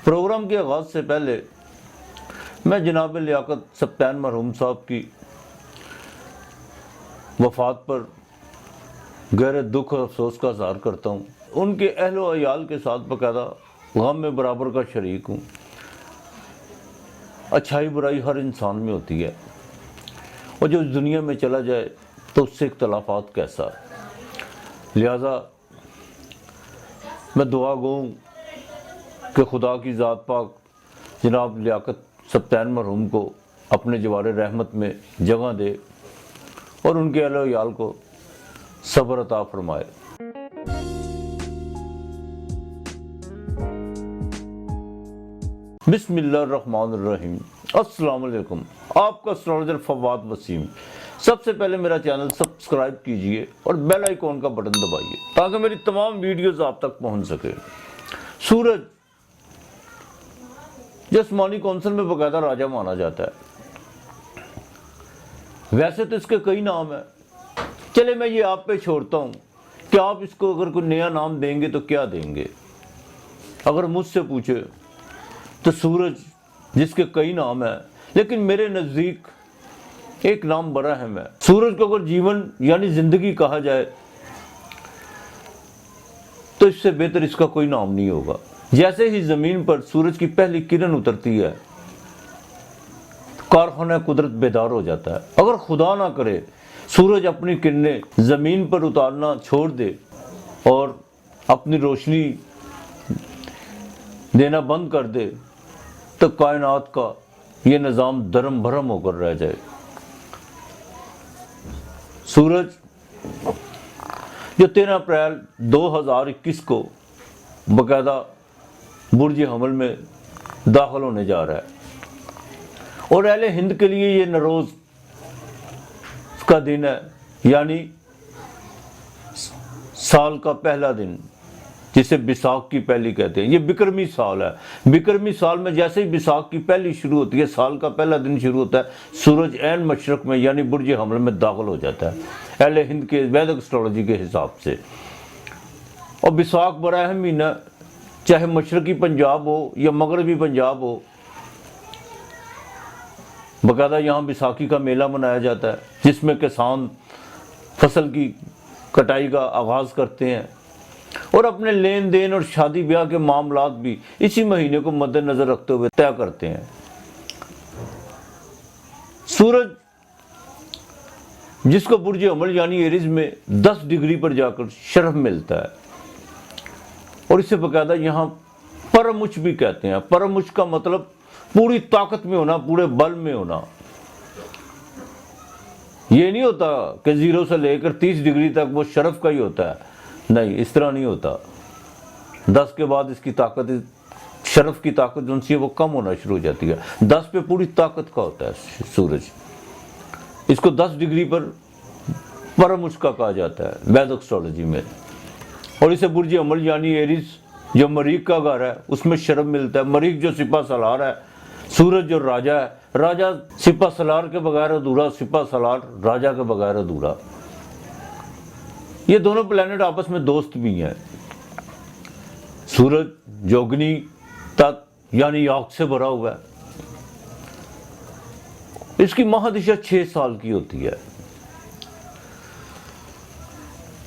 Programme کے آغاز سے پہلے میں جناب لیاقت سبطین مرحوم صاحب کی وفات پر گہرے دکھ اور افسوس کا اظہار کرتا ہوں۔ ان کے اہل و عیال کے ساتھ باقاعدہ غم میں برابر کا شریک ہوں۔ اچھائی برائی ہر انسان میں ہوتی ہے، اور جو اس دنیا میں چلا جائے تو اس سے اختلافات کیسا۔ لہذا میں دعا گو ہوں کہ خدا کی ذات پاک جناب لیاقت سبطین مرحوم کو اپنے جوار رحمت میں جگہ دے اور ان کے اہل و عیال کو صبر عطا فرمائے۔ بسم اللہ الرحمن الرحیم۔ السلام علیکم، آپ کا اسٹرالوجر فواد وسیم۔ سب سے پہلے میرا چینل سبسکرائب کیجئے اور بیل آئیکن کا بٹن دبائیے تاکہ میری تمام ویڈیوز آپ تک پہنچ سکے۔ سورج جسمانی کونسل میں باقاعدہ راجہ مانا جاتا ہے، ویسے تو اس کے کئی نام ہیں، چلے میں یہ آپ پہ چھوڑتا ہوں کہ آپ اس کو اگر کوئی نیا نام دیں گے تو کیا دیں گے۔ اگر مجھ سے پوچھے تو سورج جس کے کئی نام ہیں، لیکن میرے نزدیک ایک نام بڑا اہم ہے۔ سورج کو اگر جیون یعنی زندگی کہا جائے تو اس سے بہتر اس کا کوئی نام نہیں ہوگا۔ جیسے ہی زمین پر سورج کی پہلی کرن اترتی ہے، کارخانہ قدرت بیدار ہو جاتا ہے۔ اگر خدا نہ کرے سورج اپنی کرنیں زمین پر اتارنا چھوڑ دے اور اپنی روشنی دینا بند کر دے تو کائنات کا یہ نظام درم بھرم ہو کر رہ جائے۔ سورج جو 13 اپریل 2021 کو باقاعدہ برج حمل میں داخل ہونے جا رہا ہے، اور اہل ہند کے لیے یہ نوروز کا دن ہے، یعنی سال کا پہلا دن، جسے بیساکھ کی پہلی کہتے ہیں۔ یہ بکرمی سال ہے۔ بکرمی سال میں جیسے ہی بیساکھ کی پہلی شروع ہوتی ہے، سال کا پہلا دن شروع ہوتا ہے، سورج عین مشرق میں یعنی برج حمل میں داخل ہو جاتا ہے اہل ہند کے ویدک اسٹرالوجی کے حساب سے۔ اور بیساکھ بڑا اہم مہینہ، چاہے مشرقی پنجاب ہو یا مغربی پنجاب ہو، باقاعدہ یہاں بیساکھی کا میلہ منایا جاتا ہے، جس میں کسان فصل کی کٹائی کا آغاز کرتے ہیں اور اپنے لین دین اور شادی بیاہ کے معاملات بھی اسی مہینے کو مد نظر رکھتے ہوئے طے کرتے ہیں۔ سورج جس کو برج حمل یعنی ایریز میں 10 ڈگری پر جا کر شرف ملتا ہے، اور اسے باقاعدہ یہاں پرمچ بھی کہتے ہیں۔ پرمچ کا مطلب پوری طاقت میں ہونا، پورے بل میں ہونا۔ یہ نہیں ہوتا کہ 0 سے لے کر 30 ڈگری تک وہ شرف کا ہی ہوتا ہے، نہیں، اس طرح نہیں ہوتا۔ 10 کے بعد اس کی طاقت، شرف کی طاقت جو سی ہے وہ کم ہونا شروع ہو جاتی ہے۔ 10 پہ پوری طاقت کا ہوتا ہے سورج۔ اس کو 10 ڈگری پر پرمچ کا کہا جاتا ہے ویدک اسٹرالوجی میں، اور اسے برج حمل یعنی ایریز جو مریخ کا گھر ہے اس میں شرف ملتا ہے۔ مریخ جو سپہ سالار ہے، سورج جو راجہ ہے، راجہ سپہ سالار کے بغیر ادھورا، سپہ سالار راجہ کے بغیر ادھورا۔ یہ دونوں پلانٹ آپس میں دوست بھی ہیں۔ سورج جو اگنی تت یعنی آگ سے بھرا ہوا ہے، اس کی مہادشا 6 سال کی ہوتی ہے۔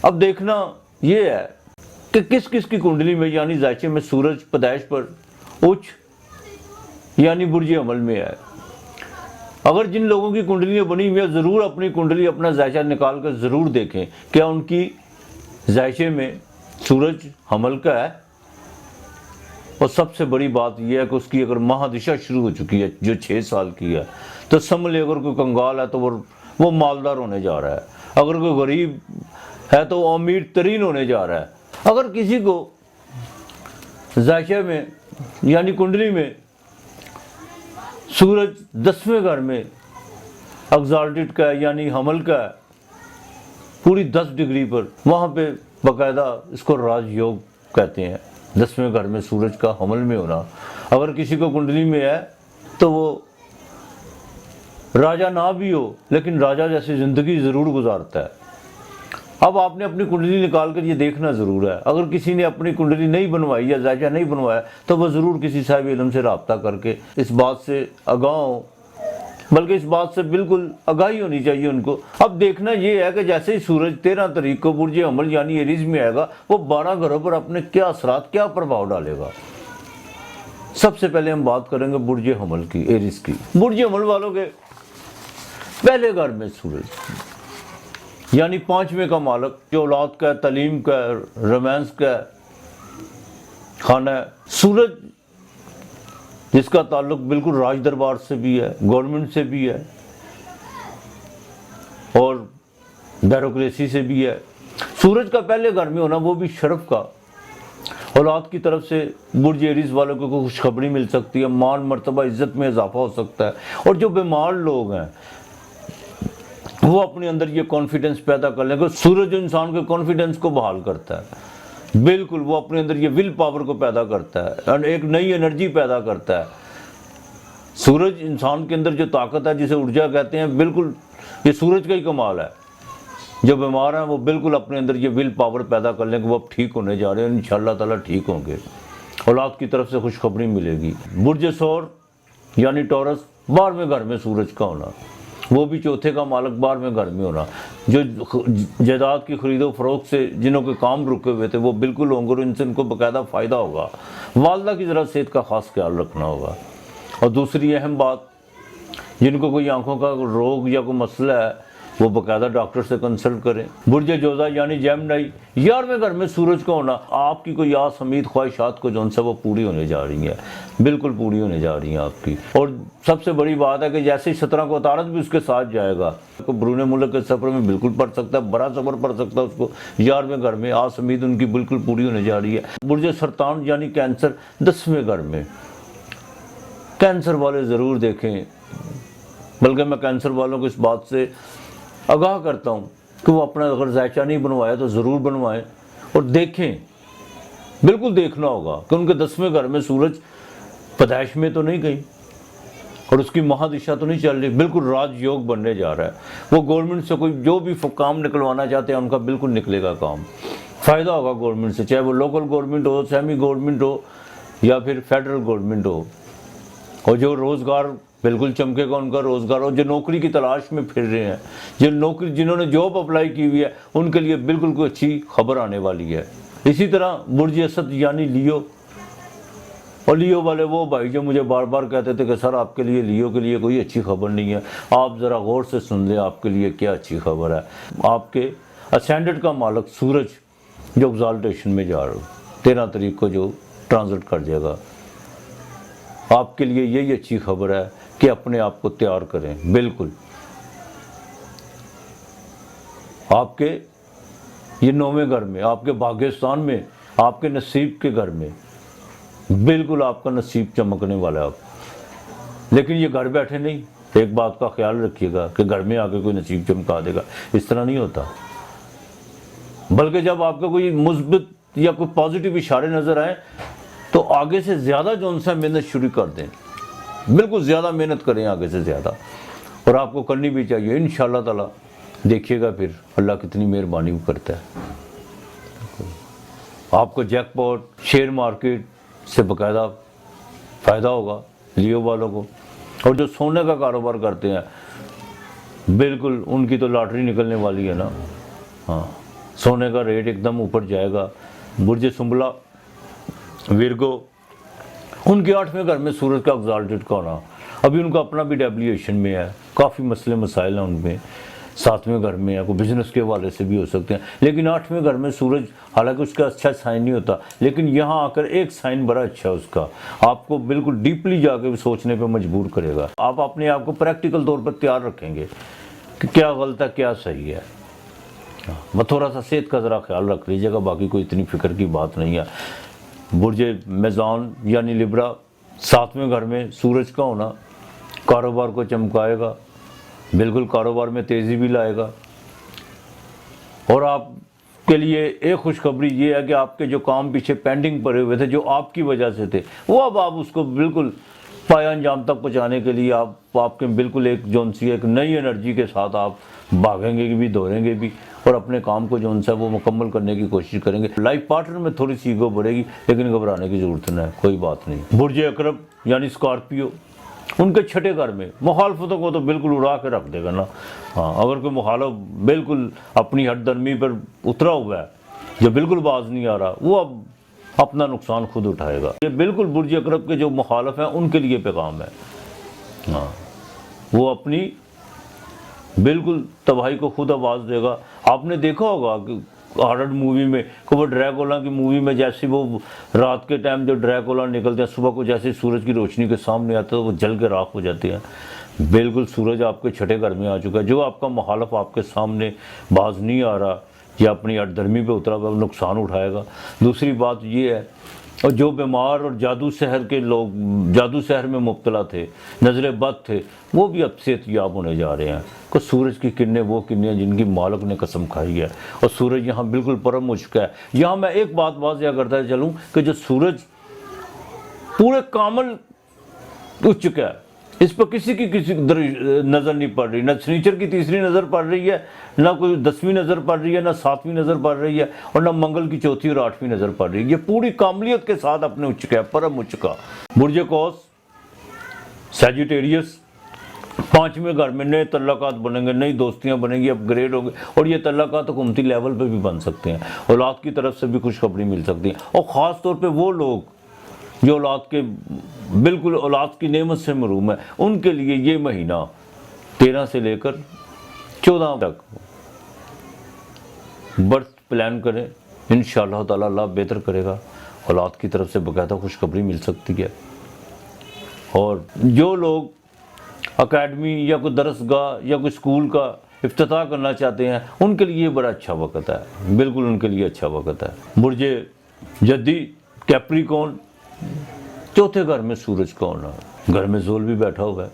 اب دیکھنا یہ ہے کہ کس کس کی کنڈلی میں یعنی زائچے میں سورج پیدائش پر اچ یعنی برج حمل میں ہے۔ اگر جن لوگوں کی کنڈلیاں بنی ہوئی ہیں، ضرور اپنی کنڈلی، اپنا زائچہ نکال کر ضرور دیکھیں کیا ان کی زائچے میں سورج حمل کا ہے۔ اور سب سے بڑی بات یہ ہے کہ اس کی اگر مہادشا شروع ہو چکی ہے جو 6 سال کی ہے، تو سمجھ لے اگر کوئی کنگال ہے تو وہ مالدار ہونے جا رہا ہے، اگر کوئی غریب ہے تو وہ امیر ترین ہونے جا رہا ہے۔ اگر کسی کو زائچے میں یعنی کنڈلی میں سورج 10ویں گھر میں ایگزالٹڈ کا ہے یعنی حمل کا ہے، پوری 10 ڈگری پر، وہاں پہ باقاعدہ اس کو راج یوگ کہتے ہیں۔ 10ویں گھر میں سورج کا حمل میں ہونا، اگر کسی کو کنڈلی میں ہے تو وہ راجہ نہ بھی ہو لیکن راجہ جیسی زندگی ضرور گزارتا ہے۔ اب آپ نے اپنی کنڈلی نکال کر یہ دیکھنا ضرور ہے. اگر کسی نے اپنی کنڈلی نہیں بنوائی یا ذائچہ نہیں بنوایا تو وہ ضرور کسی صاحب علم سے رابطہ کر کے اس بات سے آگاہ ہو، بلکہ اس بات سے بالکل آگاہی ہونی چاہیے ان کو. اب دیکھنا یہ ہے کہ جیسے ہی سورج 13 تاریخ کو برج حمل یعنی ایریز میں آئے گا، وہ 12 گھروں پر اپنے کیا اثرات، کیا پربھاؤ ڈالے گا. سب سے پہلے ہم بات کریں گے برج حمل کی، ایریز کی. برج حمل والوں کے پہلے گھر میں سورج یعنی 5ویں کا مالک، جو اولاد کا ہے، تعلیم کا ہے، رومانس کا ہے، خانہ ہے. سورج جس کا تعلق بالکل راج دربار سے بھی ہے، گورنمنٹ سے بھی ہے اور بیوروکریسی سے بھی ہے. سورج کا پہلے گھر میں ہونا، وہ بھی شرف کا. اولاد کی طرف سے برج ایریز والوں کو خوشخبری مل سکتی ہے، مان مرتبہ عزت میں اضافہ ہو سکتا ہے. اور جو بیمار لوگ ہیں وہ اپنے اندر یہ کانفیڈنس پیدا کر لیں گے. سورج انسان کے کانفیڈنس کو بحال کرتا ہے، بالکل وہ اپنے اندر یہ ول پاور کو پیدا کرتا ہے اور ایک نئی انرجی پیدا کرتا ہے. سورج انسان کے اندر جو طاقت ہے جسے ارجا کہتے ہیں، بالکل یہ سورج کا ہی کمال ہے. جو بیمار ہیں وہ بالکل اپنے اندر یہ ول پاور پیدا کر لیں کہ وہ اب ٹھیک ہونے جا رہے ہیں، انشاءاللہ تعالیٰ ٹھیک ہوں گے. اولاد کی طرف سے خوشخبری ملے گی. برج ثور یعنی ٹورس، 12ویں گھر میں سورج کا ہونا، وہ بھی چوتھے کا مالک 12ویں گھر میں ہونا. جو جائیداد کی خرید و فروخت سے جنہوں کے کام رکے ہوئے تھے وہ بالکل ہوں گے اور ان سے ان کو باقاعدہ فائدہ ہوگا. والدہ کی ذرا صحت کا خاص خیال رکھنا ہوگا. اور دوسری اہم بات، جن کو کوئی آنکھوں کا روگ یا کوئی مسئلہ ہے وہ باقاعدہ ڈاکٹر سے کنسلٹ کریں. برج جوزہ یعنی جیمنائی، 11ویں گھر میں سورج کا ہونا، آپ کی کوئی آس امید خواہشات کو جون سے وہ پوری ہونے جا رہی ہیں، بالکل پوری ہونے جا رہی ہیں آپ کی. اور سب سے بڑی بات ہے کہ جیسے ہی 17 کو عطارد بھی اس کے ساتھ جائے گا، برون ملک کے سفر میں بالکل پڑ سکتا ہے، بڑا سفر پڑ سکتا ہے اس کو. 11ویں گھر میں آس امید ان کی بالکل پوری ہونے جا رہی ہے. برج سرطان یعنی کینسر، 10ویں گھر میں. کینسر والے ضرور دیکھیں، بلکہ میں کینسر والوں کو اس بات سے آگاہ کرتا ہوں کہ وہ اپنا اگر ذائچہ نہیں بنوایا تو ضرور بنوائیں اور دیکھیں. بالکل دیکھنا ہوگا کہ ان کے 10ویں گھر میں سورج پیدائش میں تو نہیں گئی اور اس کی مہادشا تو نہیں چل رہی، بالکل راج یوگ بننے جا رہا ہے. وہ گورنمنٹ سے کوئی جو بھی کام نکلوانا چاہتے ہیں ان کا بالکل نکلے گا کام. فائدہ ہوگا گورنمنٹ سے، چاہے وہ لوکل گورنمنٹ ہو، سیمی گورنمنٹ ہو یا پھر فیڈرل گورنمنٹ ہو. اور جو روزگار بالکل چمکے گا ان کا روزگار. اور جو نوکری کی تلاش میں پھر رہے ہیں، جنہوں نے جاب اپلائی کی ہوئی ہے، ان کے لیے بالکل کوئی اچھی خبر آنے والی ہے. اسی طرح برج اسد یعنی لیو، اور لیو والے وہ بھائی جو مجھے بار بار کہتے تھے کہ سر آپ کے لیے لیو کے لیے کوئی اچھی خبر نہیں ہے، آپ ذرا غور سے سن لیں آپ کے لیے کیا اچھی خبر ہے. آپ کے اسینڈنٹ کا مالک سورج جو ایگزالٹیشن میں جا رہا ہو، 13 تاریخ کو جو ٹرانزٹ کر جائے گا، آپ کے لیے یہی اچھی خبر ہے کہ اپنے آپ کو تیار کریں. بالکل آپ کے یہ 9ویں گھر میں، آپ کے بھاگستان میں، آپ کے نصیب کے گھر میں بالکل آپ کا نصیب چمکنے والا ہے. آپ لیکن یہ گھر بیٹھے نہیں. ایک بات کا خیال رکھیے گا کہ گھر میں آ کے کوئی نصیب چمکا دے گا، اس طرح نہیں ہوتا. بلکہ جب آپ کو کوئی مثبت یا کوئی پازیٹیو اشارے نظر آئیں تو آگے سے زیادہ جو ان سے محنت شروع کر دیں. بالکل زیادہ محنت کریں آگے سے زیادہ، اور آپ کو کرنی بھی چاہیے. انشاءاللہ تعالیٰ دیکھیے گا پھر اللہ کتنی مہربانی کرتا ہے. آپ کو جیک پاٹ، شیئر مارکیٹ سے باقاعدہ فائدہ ہوگا لیو والوں کو. اور جو سونے کا کاروبار کرتے ہیں بالکل ان کی تو لاٹری نکلنے والی ہے نا. ہاں، سونے کا ریٹ ایک دم اوپر جائے گا. برج سنبلا ویرگو، ان کے 8ویں گھر میں سورج کا ایگزالٹڈ کا ہونا. ابھی ان کا اپنا بھی ڈیبلیشن میں ہے، کافی مسئلے مسائل ہیں ان میں. 7ویں گھر میں ہے، کوئی بزنس کے حوالے سے بھی ہو سکتے ہیں. لیکن 8ویں گھر میں سورج، حالانکہ اس کا اچھا سائن نہیں ہوتا، لیکن یہاں آ کر ایک سائن بڑا اچھا ہے اس کا. آپ کو بالکل ڈیپلی جا کے سوچنے پہ مجبور کرے گا. آپ اپنے آپ کو پریکٹیکل طور پر تیار رکھیں گے کہ کیا غلط ہے کیا صحیح ہے. میں تھوڑا سا صحت کا ذرا خیال رکھ لیجیے گا، باقی کوئی اتنی فکر کی بات نہیں ہے. برج میزان یعنی لبرا، 7ویں گھر میں سورج کا ہونا کاروبار کو چمکائے گا. بالکل کاروبار میں تیزی بھی لائے گا. اور آپ کے لیے ایک خوشخبری یہ ہے کہ آپ کے جو کام پیچھے پینڈنگ پڑے ہوئے تھے، جو آپ کی وجہ سے تھے، وہ اب آپ اس کو بالکل پایہ انجام تک پہنچانے کے لیے آپ کے بالکل ایک جون سی ایک نئی انرجی کے ساتھ آپ بھاگیں گے بھی، دوڑیں گے بھی، اور اپنے کام کو جو ہے وہ مکمل کرنے کی کوشش کریں گے۔ لائف پارٹنر میں تھوڑی سی ایگو بڑھے گی، لیکن گھبرانے کی ضرورت نہیں ہے، کوئی بات نہیں۔ برج اقرب یعنی اسکارپیو، ان کے چھٹے گھر میں مخالفتوں کو تو بالکل اڑا کے رکھ دے گا نا۔ ہاں، اگر کوئی مخالف بالکل اپنی ہٹ درمی پر اترا ہوا ہے، جو بالکل باز نہیں آ رہا، وہ اب اپنا نقصان خود اٹھائے گا۔ یہ بالکل برج اقرب کے جو مخالف ہیں ان کے لیے پیغام ہے۔ ہاں، وہ اپنی بالکل تباہی کو خود آواز دے گا۔ آپ نے دیکھا ہوگا کہ ہارڈ مووی میں کہ وہ ڈریکولا کی مووی میں جیسے وہ رات کے ٹائم جو ڈریکولا نکلتے ہیں، صبح کو جیسے سورج کی روشنی کے سامنے آتے ہیں وہ جل کے راکھ ہو جاتے ہیں۔ بالکل سورج آپ کے چھٹے گھر میں آ چکا ہے۔ جو آپ کا مخالف آپ کے سامنے باز نہیں آ رہا یا اپنی ہٹ درمی پہ اترا ہوا، نقصان اٹھائے گا۔ دوسری بات یہ ہے، اور جو بیمار اور جادو سحر کے لوگ جادو سحر میں مبتلا تھے، نظر بد تھے، وہ بھی اب صحت یاب ہونے جا رہے ہیں۔ کہ سورج کی کرنیں وہ کرنیں جن کی مالک نے قسم کھائی ہے، اور سورج یہاں بالکل پرم ہو چکا ہے۔ یہاں میں ایک بات واضح کرتا چلوں کہ جو سورج پورے کامل اٹھ چکا ہے، اس پر کسی کی نظر نہیں پڑ رہی، نہ سنیچر کی تیسری نظر پڑ رہی ہے، نہ کوئی 10ویں نظر پڑ رہی ہے، نہ 7ویں نظر پڑ رہی ہے، اور نہ منگل کی 4تھی اور 8ویں نظر پڑ رہی ہے۔ یہ پوری کاملیت کے ساتھ اپنے اٹھ چکا ہے، پرم اٹھ چکا۔ برج قوس سیجیٹیریس، 5ویں گھر میں نئے تعلقات بنیں گے، نئی دوستیاں بنیں گی، اپ گریڈ ہوں گے، اور یہ تعلقات حکومتی لیول پہ بھی بن سکتے ہیں۔ اولاد کی طرف سے بھی خوشخبری مل سکتی ہے، اور خاص طور پہ وہ لوگ جو اولاد کے بالکل اولاد کی نعمت سے محروم ہے، ان کے لیے یہ مہینہ 13 سے لے کر 14 تک برتھ پلان کریں، انشاءاللہ تعالی اللہ بہتر کرے گا۔ اولاد کی طرف سے باقاعدہ خوشخبری مل سکتی ہے۔ اور جو لوگ اکیڈمی یا کوئی درس گاہ یا کوئی اسکول کا افتتاح کرنا چاہتے ہیں، ان کے لیے بڑا اچھا وقت ہے، بالکل ان کے لیے اچھا وقت ہے۔ برج جدی کیپریکون، 4تھے گھر میں سورج کا ہونا، گھر میں زول بھی بیٹھا ہوا ہے۔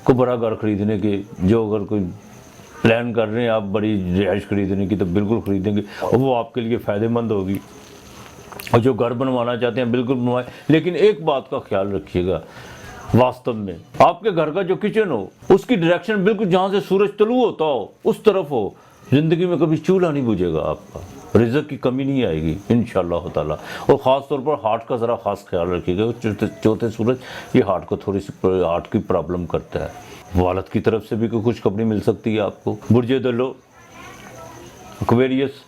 کوئی بڑا گھر خریدنے کے جو اگر کوئی پلان کر رہے ہیں آپ بڑی رہائش خریدنے کی، تو بالکل خریدیں گے، اور وہ آپ کے لیے فائدہ مند ہوگی۔ اور جو گھر بنوانا چاہتے ہیں بالکل بنوائیں، لیکن ایک بات کا خیال رکھیے گا، واستو میں آپ کے گھر کا جو کچن ہو اس کی ڈائریکشن بالکل جہاں سے سورج طلوع ہوتا ہو اس طرف ہو۔ زندگی میں کبھی چولہا نہیں بجھے گا، آپ کا رزق کی کمی نہیں آئے گی انشاءاللہ تعالی۔ اور خاص طور پر ہارٹ کا ذرا خاص خیال رکھیے گا، 4تھے سورج یہ ہارٹ کو تھوڑی سی ہارٹ کی پرابلم کرتا ہے۔ والد کی طرف سے بھی کوئی خوشخبری مل سکتی ہے آپ کو۔ برج دلو ایکویریس،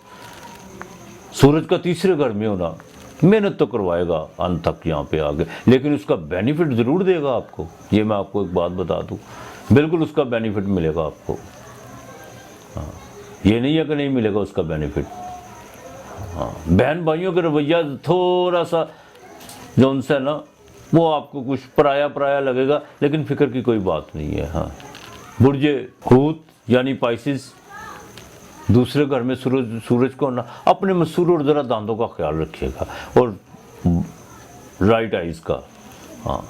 سورج کا 3رے گھر میں ہونا محنت تو کروائے گا انت تک یہاں پہ آگے، لیکن اس کا بینیفٹ ضرور دے گا آپ کو۔ یہ میں آپ کو ایک بات بتا دوں، بالکل اس کا بینیفٹ ملے گا آپ کو۔ ہاں، یہ نہیں ہے کہ نہیں ملے گا اس کا بینیفٹ۔ ہاں، بہن بھائیوں کے رویہ تھوڑا سا جو ان سے نا وہ آپ کو کچھ پرایا لگے گا، لیکن فکر کی کوئی بات نہیں ہے۔ ہاں، برج حوت یعنی پائسس، 2 گھر میں سورج کو ہونا، اپنے مسور اور ذرا داندوں کا خیال رکھیے گا، اور رائٹ آئیز کا۔ ہاں،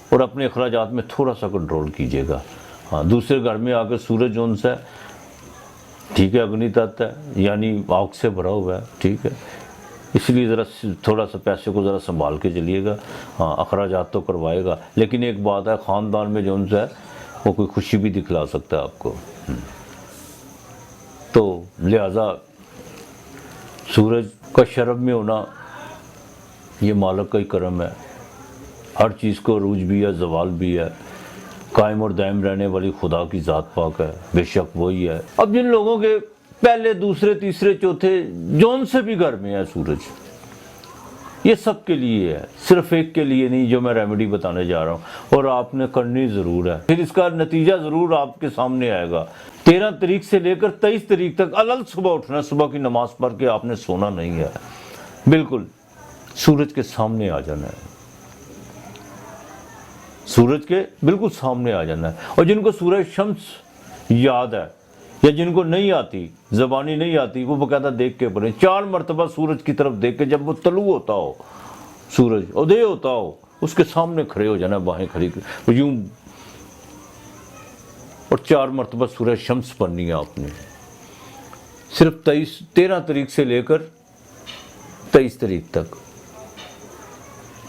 اور اپنے اخراجات میں تھوڑا سا کنٹرول کیجیے گا۔ ہاں، 2 گھر میں آ کر سورج جون سے ٹھیک ہے، اگنی تت ہے یعنی آگ سے بھرا ہوا ہے، ٹھیک ہے، اس لیے ذرا تھوڑا سا پیسے کو ذرا سنبھال کے چلیے گا۔ ہاں، اخراجات تو کروائے گا، لیکن ایک بات ہے، خاندان میں جو ان سے ہے وہ کوئی خوشی بھی دکھلا سکتا ہے آپ کو۔ تو لہذا سورج کا شرب میں ہونا یہ مالک کا ہی کرم ہے، ہر چیز کو عروج بھی ہے، زوال بھی ہے، قائم اور دائم رہنے والی خدا کی ذات پاک ہے، بے شک وہی ہے۔ اب جن لوگوں کے 1، 2، 3، 4 جون سے بھی گھر میں ہے سورج، یہ سب کے لیے ہے، صرف ایک کے لیے نہیں جو میں ریمیڈی بتانے جا رہا ہوں، اور آپ نے کرنی ضرور ہے، پھر اس کا نتیجہ ضرور آپ کے سامنے آئے گا۔ 13 تاریخ سے لے کر 23 تاریخ تک الل صبح اٹھنا، صبح کی نماز پڑھ کے آپ نے سونا نہیں ہے، بالکل سورج کے سامنے آ جانا ہے، سورج کے بالکل سامنے آ جانا ہے۔ اور جن کو سورج شمس یاد ہے یا جن کو نہیں آتی، زبانی نہیں آتی، وہ باقاعدہ دیکھ کے پڑھیں، 4 مرتبہ سورج کی طرف دیکھ کے، جب وہ طلوع ہوتا ہو، سورج ادے ہوتا ہو، اس کے سامنے کھڑے ہو جانا، باہیں کھڑی یوں، اور 4 مرتبہ سورج شمس پڑھنی ہے آپ نے، صرف 13 تاریخ سے لے کر 23 تاریخ تک۔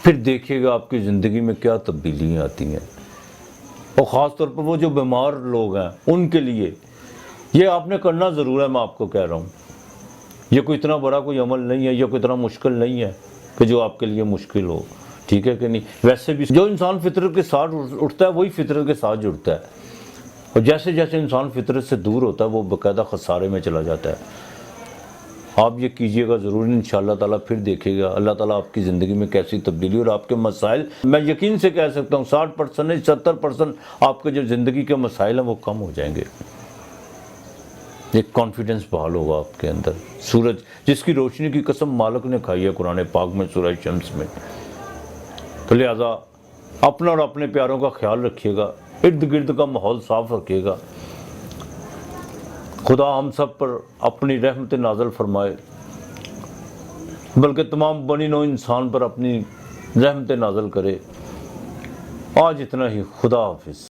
پھر دیکھیے گا آپ کی زندگی میں کیا تبدیلیاں آتی ہیں، اور خاص طور پر وہ جو بیمار لوگ ہیں ان کے لیے یہ آپ نے کرنا ضرور ہے۔ میں آپ کو کہہ رہا ہوں یہ کوئی اتنا بڑا کوئی عمل نہیں ہے، یہ کوئی اتنا مشکل نہیں ہے کہ جو آپ کے لیے مشکل ہو، ٹھیک ہے کہ نہیں؟ ویسے بھی جو انسان فطرت کے ساتھ اٹھتا ہے وہی فطرت کے ساتھ جڑتا ہے، اور جیسے جیسے انسان فطرت سے دور ہوتا ہے وہ باقاعدہ خسارے میں چلا جاتا ہے۔ آپ یہ کیجئے گا ضرور انشاءاللہ تعالیٰ، پھر دیکھیے گا اللہ تعالیٰ آپ کی زندگی میں کیسی تبدیلی، اور آپ کے مسائل میں یقین سے کہہ سکتا ہوں 60% نہیں 70% آپ کے جو زندگی کے مسائل ہیں وہ کم ہو جائیں گے۔ ایک کانفیڈنس بحال ہوگا آپ کے اندر۔ سورج جس کی روشنی کی قسم مالک نے کھائی ہے قرآن پاک میں سورہ شمس میں، تو لہٰذا اپنا اور اپنے پیاروں کا خیال رکھیے گا، ارد گرد کا ماحول صاف رکھیے گا۔ خدا ہم سب پر اپنی رحمت نازل فرمائے، بلکہ تمام بنی نوع انسان پر اپنی رحمت نازل کرے۔ آج اتنا ہی، خدا حافظ۔